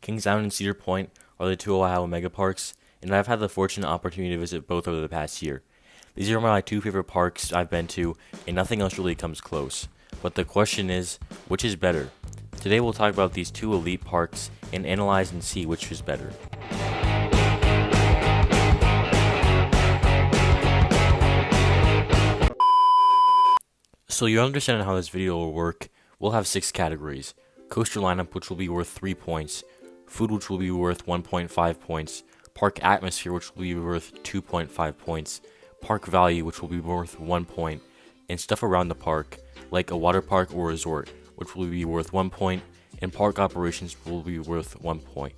Kings Island and Cedar Point are the two Ohio mega parks, and I've had the fortunate opportunity to visit both over the past year. These are my two favorite parks I've been to, and nothing else really comes close. But the question is, which is better? Today we'll talk about these two elite parks and analyze and see which is better. So you understand how this video will work. We'll have 6 categories. Coaster lineup, which will be worth 3 points. Food, which will be worth 1.5 points. Park atmosphere, which will be worth 2.5 points. Park value, which will be worth 1 point. And stuff around the park, like a water park or resort, which will be worth 1 point. And park operations will be worth 1 point.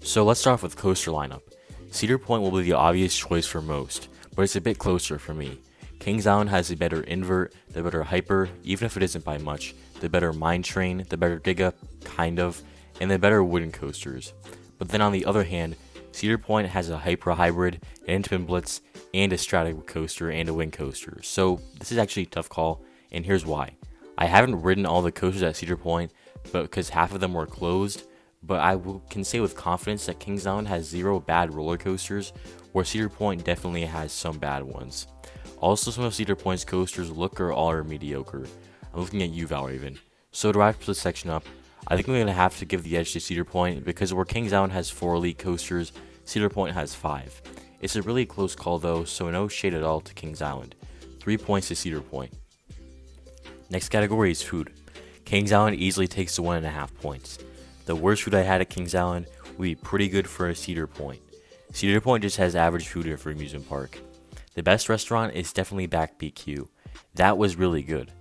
So let's start off with coaster lineup. Cedar Point will be the obvious choice for most, but it's a bit closer for me. Kings Island has the better invert, the better hyper, even if it isn't by much, the better mine train, the better giga, kind of, and the better wooden coasters. But then on the other hand, Cedar Point has a hyper hybrid, an twin blitz, and a strata coaster and a wing coaster. So this is actually a tough call, and here's why. I haven't ridden all the coasters at Cedar Point, but because half of them were closed, but can say with confidence that Kings Island has 0 bad roller coasters, where Cedar Point definitely has some bad ones. Also, some of Cedar Point's coasters look or are mediocre. I'm looking at you, Ravine. So to wrap this section up, I think we're going to have to give the edge to Cedar Point, because where Kings Island has 4 elite coasters, Cedar Point has 5. It's a really close call though, so no shade at all to Kings Island. 3 points to Cedar Point. Next category is food. Kings Island easily takes the 1.5 points. The worst food I had at Kings Island would be pretty good for a Cedar Point. Cedar Point just has average food for an amusement park. The best restaurant is definitely Back BQ. That was really good.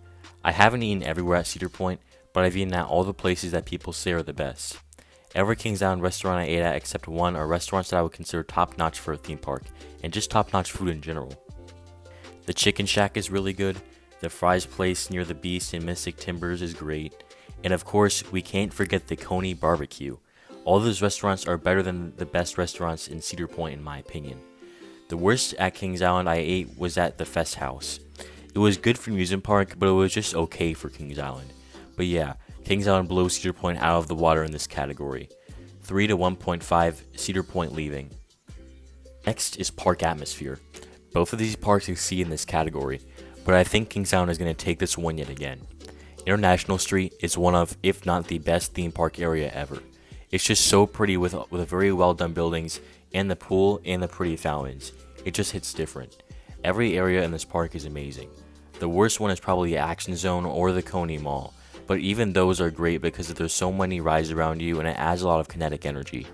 I haven't eaten everywhere at Cedar Point, but I've eaten at all the places that people say are the best. Every Kings Island restaurant I ate at except one are restaurants that I would consider top-notch for a theme park, and just top-notch food in general. The Chicken Shack is really good, the Fries Place near the Beast in Mystic Timbers is great, and of course, we can't forget the Coney Barbecue. All those restaurants are better than the best restaurants in Cedar Point in my opinion. The worst at Kings Island I ate was at the Fest House. It was good for amusement park, but it was just okay for Kings Island. But yeah, Kings Island blows Cedar Point out of the water in this category. 3 to 1.5, Cedar Point leaving. Next is park atmosphere. Both of these parks exceed in this category, but I think Kings Island is going to take this one yet again. International Street is one of, if not the best theme park area ever. It's just so pretty with very well done buildings, and the pool and the pretty fountains. It just hits different. Every area in this park is amazing. The worst one is probably Action Zone or the Coney Mall, but even those are great because there's so many rides around you and it adds a lot of kinetic energy.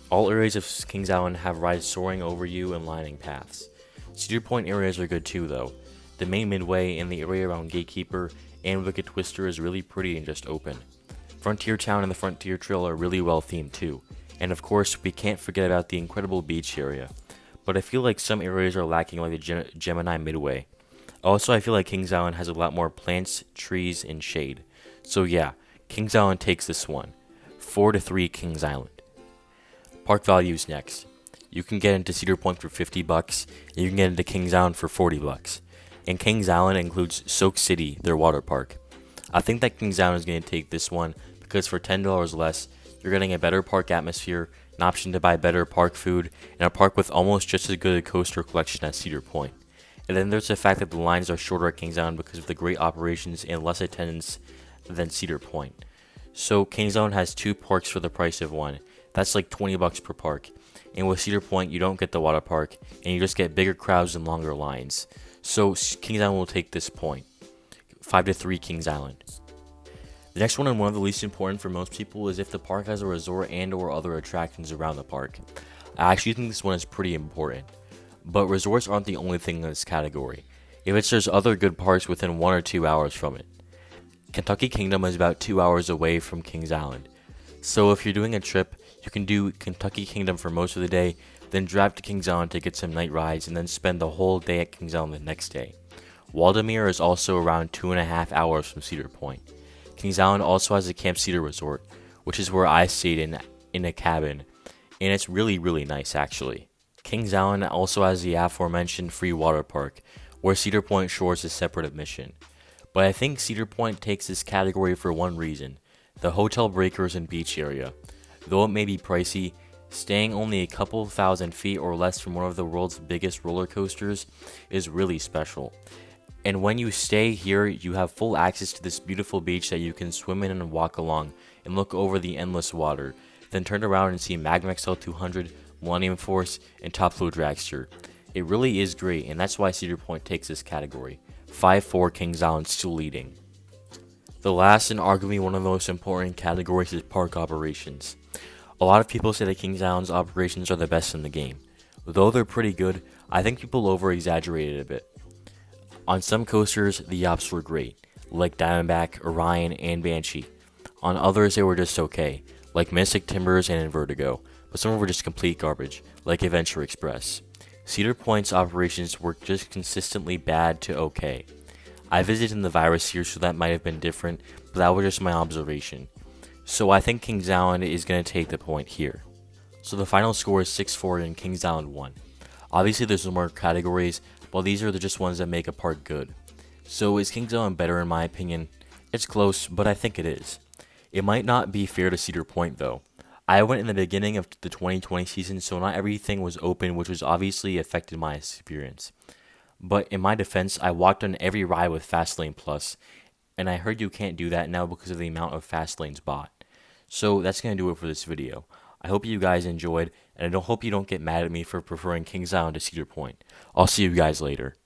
All areas of Kings Island have rides soaring over you and lining paths. Cedar Point areas are good too though. The main midway and the area around Gatekeeper and Wicked Twister is really pretty and just open. Frontier Town and the Frontier Trail are really well themed too. And of course, we can't forget about the incredible beach area. But I feel like some areas are lacking, like the Gemini Midway. Also, I feel like Kings Island has a lot more plants, trees, and shade. So yeah, Kings Island takes this one. 4 to 3 Kings Island. Park values next. You can get into Cedar Point for $50, and you can get into Kings Island for $40. And Kings Island includes Soak City, their water park. I think that Kings Island is going to take this one, because for $10 less, you're getting a better park atmosphere, an option to buy better park food, and a park with almost just as good a coaster collection as Cedar Point. And then there's the fact that the lines are shorter at Kings Island because of the great operations and less attendance than Cedar Point. So Kings Island has 2 parks for the price of one. That's like $20 per park. And with Cedar Point, you don't get the water park, and you just get bigger crowds and longer lines. So Kings Island will take this point. 5 to 3 Kings Island. The next one, and one of the least important for most people, is if the park has a resort and or other attractions around the park. I actually think this one is pretty important. But resorts aren't the only thing in this category. There's other good parks within 1 or 2 hours from it. Kentucky Kingdom is about 2 hours away from Kings Island. So if you're doing a trip, you can do Kentucky Kingdom for most of the day, then drive to Kings Island to get some night rides, and then spend the whole day at Kings Island the next day. Waldemere is also around 2.5 hours from Cedar Point. Kings Island also has a Camp Cedar resort, which is where I stayed in a cabin, and it's really, really nice actually. Kings Island also has the aforementioned free water park, where Cedar Point Shores is separate admission. But I think Cedar Point takes this category for one reason. the hotel breakers and beach area. Though it may be pricey, staying only a couple thousand feet or less from one of the world's biggest roller coasters is really special. And when you stay here, you have full access to this beautiful beach that you can swim in and walk along and look over the endless water, then turn around and see Magma XL 200, Millennium Force, and Top Flow Dragster. It really is great, and that's why Cedar Point takes this category. 5-4 Kings Island still leading. The last and arguably one of the most important categories is park operations. A lot of people say that Kings Island's operations are the best in the game. Though they're pretty good, I think people over-exaggerate it a bit. On some coasters, the yachts were great, like Diamondback, Orion, and Banshee. On others, they were just okay, like Mystic Timbers and Vertigo, but some were just complete garbage, like Adventure Express. Cedar Point's operations were just consistently bad to okay. I visited in the virus year, so that might have been different, but that was just my observation. So I think Kings Island is going to take the point here. So the final score is 6-4 and Kings Island won. Obviously there's more categories, but these are just ones that make a park good. So is Kings Island better in my opinion? It's close, but I think it is. It might not be fair to Cedar Point though. I went in the beginning of the 2020 season, so not everything was open, which was obviously affected my experience. But in my defense, I walked on every ride with Fastlane Plus, and I heard you can't do that now because of the amount of fast lanes bought. So that's going to do it for this video. I hope you guys enjoyed, and I hope you don't get mad at me for preferring Kings Island to Cedar Point. I'll see you guys later.